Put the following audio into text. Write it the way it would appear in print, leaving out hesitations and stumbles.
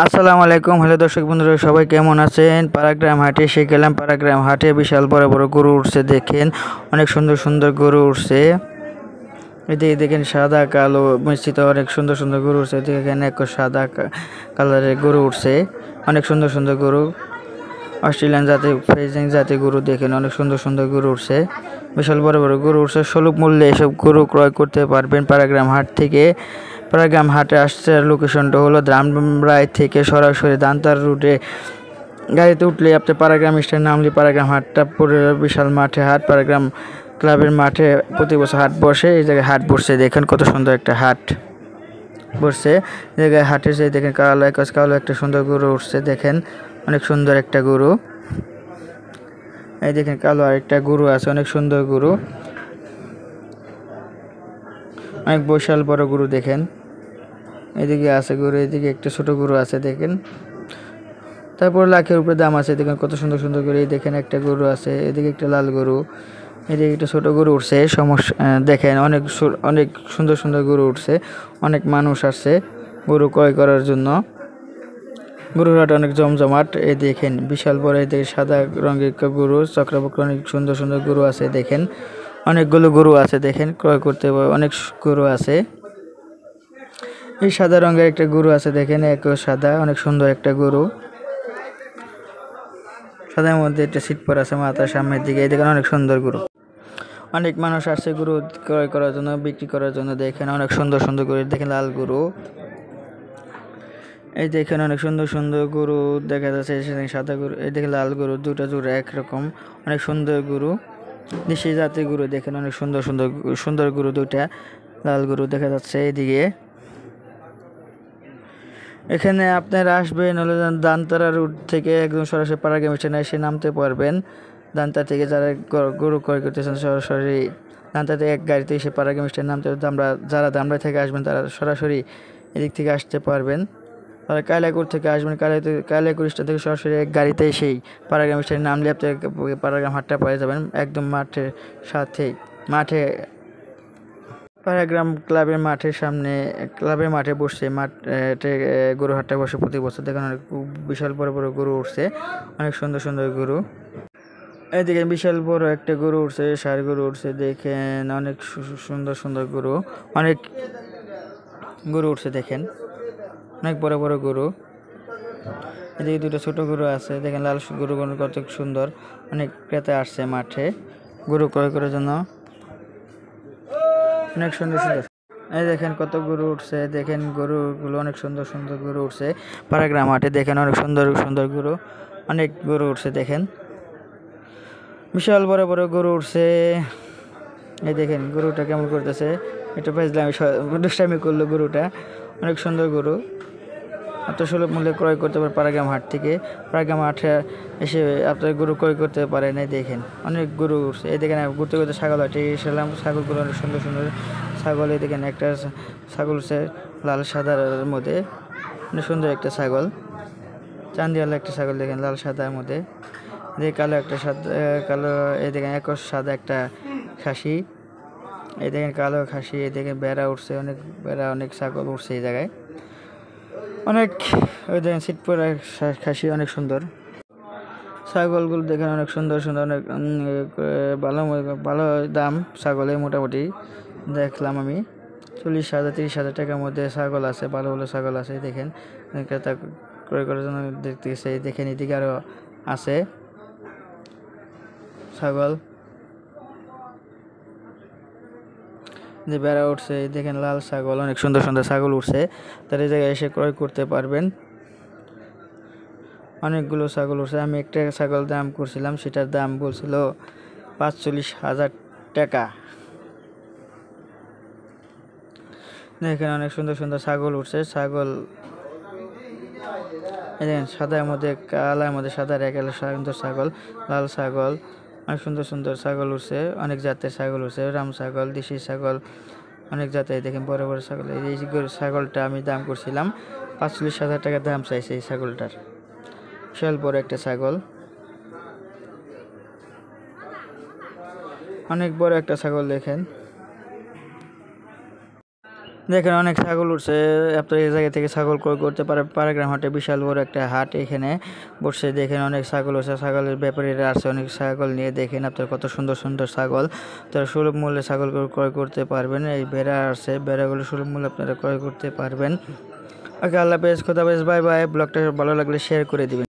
আসসালামু আলাইকুম। হ্যালো দর্শক বন্ধুরা, সবাই কেমন আছেন? পাড়াগ্রাম হাটে এসে গেলাম। পাড়াগ্রাম হাটে বিশাল বড় বড় গরু উঠছে, দেখেন অনেক সুন্দর সুন্দর গরু উঠছে। এদিকে দেখেন সাদা কালো মিশ্রিত অনেক সুন্দর সুন্দর গরু উঠছে। এদিকে এখানে এক সাদা কালারের গরু উঠছে, অনেক সুন্দর সুন্দর গরু। অস্ট্রেলিয়ান জাতি ফ্রিজিয়ান জাতি গরু, দেখেন অনেক সুন্দর সুন্দর গরু উঠছে। বিশাল বড় বড় গরু উঠছে। সুলভ মূল্যে এসব গরু ক্রয় করতে পারবেন পাড়াগ্রাম হাট থেকে। পাড়াগ্রাম হাটে আসছে, লোকেশনটা হলো ধামরাই থেকে সরাসরি দান্তার রুটে গাড়িতে উঠলে আপনি পাড়াগ্রাম স্ট্যান্ড নামলে পাড়াগ্রাম হাটটা পুরো বিশাল মাঠে হাট। পাড়াগ্রাম ক্লাবের মাঠে প্রতি বছর হাট বসে। এই জায়গায় হাট বসছে, দেখেন কত সুন্দর একটা হাট বসছে। এই জায়গায় হাটের যে দেখেন কালো একটা সুন্দর গরু উঠছে, দেখেন অনেক সুন্দর একটা গরু। এই দেখেন কালো আরেকটা গরু আছে, অনেক সুন্দর গরু, অনেক বিশাল বড় গরু। দেখেন এদিকে আছে গরু, এদিকে একটা ছোট গরু আছে, দেখেন তারপর লাখের উপরে দাম আছে। দেখেন কত সুন্দর সুন্দর গরু। এই দেখেন একটা গরু আছে, এদিকে একটা লাল গরু, এদিকে একটা ছোট গরু উঠছে। দেখেন অনেক অনেক সুন্দর সুন্দর গরু উঠছে। অনেক মানুষ আসছে গরু ক্রয় করার জন্য। গরুর হাট অনেক জমজমাট। এই দেখেন বিশাল বড়, এদিকে সাদা রঙের গরু, চক্রবক্র অনেক সুন্দর সুন্দর গরু আছে। দেখেন অনেকগুলো গরু আছে, দেখেন ক্রয় করতে অনেক গরু আছে। এই সাদা রঙের একটা গরু আছে, দেখেন এক সাদা অনেক সুন্দর একটা গরু। সাদার মধ্যে একটা সিট পর আছে মাথার সামনের দিকে। এই দেখেন অনেক সুন্দর গরু। অনেক মানুষ আসছে গরু ক্রয় করার জন্য, বিক্রি করার জন্য। দেখেন অনেক সুন্দর সুন্দর গরু। দেখেন লাল গরু, এই দেখেন অনেক সুন্দর সুন্দর গরু দেখা যাচ্ছে। সাদা গরু, এই দেখেন লাল গরু, দুটা জোড়া একরকম, অনেক সুন্দর গরু, দেশি জাতের গরু। দেখেন অনেক সুন্দর সুন্দর সুন্দর গরু, দুইটা লাল গরু দেখা যাচ্ছে। এদিকে এখানে আপনারা আসবেন হলে দানতারা রুট থেকে একদম সরাসরি পাড়াগ্রাম স্টেশনে এসে নামতে পারবেন। দান্তা থেকে যারা গরু ক্রয় করতেছেন সরাসরি দান্তা থেকে এক গাড়িতে এসে পাড়াগ্রাম স্টেশনে নামতে, যারা দামরাই থেকে আসবেন তারা সরাসরি এদিক থেকে আসতে পারবেন। তারা কালিয়াকৈর থেকে আসবেন, কালিয়াকৈর স্টেশন থেকে সরাসরি এক গাড়িতে এসেই পাড়াগ্রাম স্টেশনে নামলে আপনি পাড়াগ্রাম হাটটা পেয়ে যাবেন একদম মাঠের সাথেই। পাড়াগ্রাম ক্লাবের মাঠের সামনে, ক্লাবের মাঠে বসছে গরু হাটটা বসে প্রতি বছর। দেখেন অনেক বিশাল বড় বড় গরু উঠছে, অনেক সুন্দর সুন্দর গরু। এইদিকে বিশাল বড় একটা গরু উঠছে, ষাঁড় গরু উঠছে। দেখেন অনেক সুন্দর সুন্দর গরু, অনেক গরু উঠছে। দেখেন অনেক বড় বড় গরু। এদিকে দুটো ছোট গরু আছে, দেখেন লাল গরু কত সুন্দর। অনেক ক্রেতা আসছে মাঠে গরু ক্রয় করার জন্য, অনেক সুন্দর সুন্দর। এই দেখেন কত গরু উঠছে, দেখেন গরুগুলো অনেক সুন্দর সুন্দর গরু উঠছে পাড়াগ্রাম হাটে। দেখেন অনেক সুন্দর সুন্দর গরু, অনেক গরু উঠছে। দেখেন বিশাল বড় বড় গরু উঠছে। এই দেখেন গরুটা কেমন করতেছে, একটু দুষ্টামি করলো গরুটা। অনেক সুন্দর গরু, এত সুলভ মূল্যে ক্রয় করতে পারে পাড়াগ্রাম হাট থেকে। পাড়াগ্রাম হাটে এসে আপনার গরু ক্রয় করতে পারেন। এই দেখেন অনেক গরু উঠছে। এই দেখেন ঘুরতে ঘুরতে ছাগল হাটে এসেলাম, ছাগলগুলো অনেক সুন্দর সুন্দর ছাগল। এই দেখেন একটা ছাগল উঠছে লাল সাদার মধ্যে, অনেক সুন্দর একটা ছাগল, চান্দিওয়ালা একটা ছাগল। দেখেন লাল সাদার মধ্যে, দেখে কালো একটা কালো। এই দেখেন এক সাদা একটা খাসি, এই দেখেন কালো খাসি। এই দেখেন বেড়া উঠছে, অনেক বেড়া, অনেক ছাগল উঠছে এই জায়গায় অনেক। ওই দেখেন সিট পরা খাসি, অনেক সুন্দর ছাগলগুলো। দেখেন অনেক সুন্দর সুন্দর, অনেক ভালো ভালো দাম ছাগলের। মোটামুটি দেখলাম আমি 40,000 30,000 টাকার মধ্যে ছাগল আছে, ভালো ভালো ছাগল আছে। দেখেন ক্রেতা ক্রয় করার জন্য দেখতেছে। দেখেন এদিকে আরও আছে ছাগল, যে বেড়া উঠছে। দেখেন লাল ছাগল, অনেক সুন্দর সুন্দর ছাগল উঠছে। তার এই জায়গায় এসে ক্রয় করতে পারবেন। অনেকগুলো ছাগল উঠছে। আমি একটা ছাগল দাম করছিলাম, সেটার দাম বলছিল 45,000 টাকা। দেখেন অনেক সুন্দর সুন্দর ছাগল উঠছে। ছাগল দেখেন সাদার মধ্যে কালার মধ্যে সাদা রেখে সুন্দর ছাগল, লাল ছাগল, অনেক সুন্দর সুন্দর ছাগল উঠছে। অনেক জাতের ছাগল উঠছে, রাম ছাগল, দেশি ছাগল, অনেক জাতের। দেখেন বড় বড় ছাগল। এই ছাগলটা আমি দাম করছিলাম 45,000 টাকা দাম চাইছে এই ছাগলটার। বিশাল বড় একটা ছাগল, অনেক বড় একটা ছাগল। দেখেন দেখেন অনেক ছাগল উঠছে, আপনার এই জায়গা থেকে ছাগল ক্রয় করতে পারে। পাড়াগ্রাম হাটে বিশাল বড় একটা হাট এখানে বসে। দেখেন অনেক ছাগল উঠছে, ছাগলের ব্যাপারীরা আসছে অনেক ছাগল নিয়ে। দেখেন আপনার কত সুন্দর সুন্দর ছাগল, তারা সুলভ মূল্যে ছাগল ক্রয় করতে পারবেন। এই বেড়া আসছে, বেড়াগুলো সুলভ মূল্যে আপনারা ক্রয় করতে পারবেন। ওকে, আল্লাহ হাফেজ, খোদা হাফেজ, বাই বাই। ব্লগটা ভালো লাগলে শেয়ার করে দিবেন।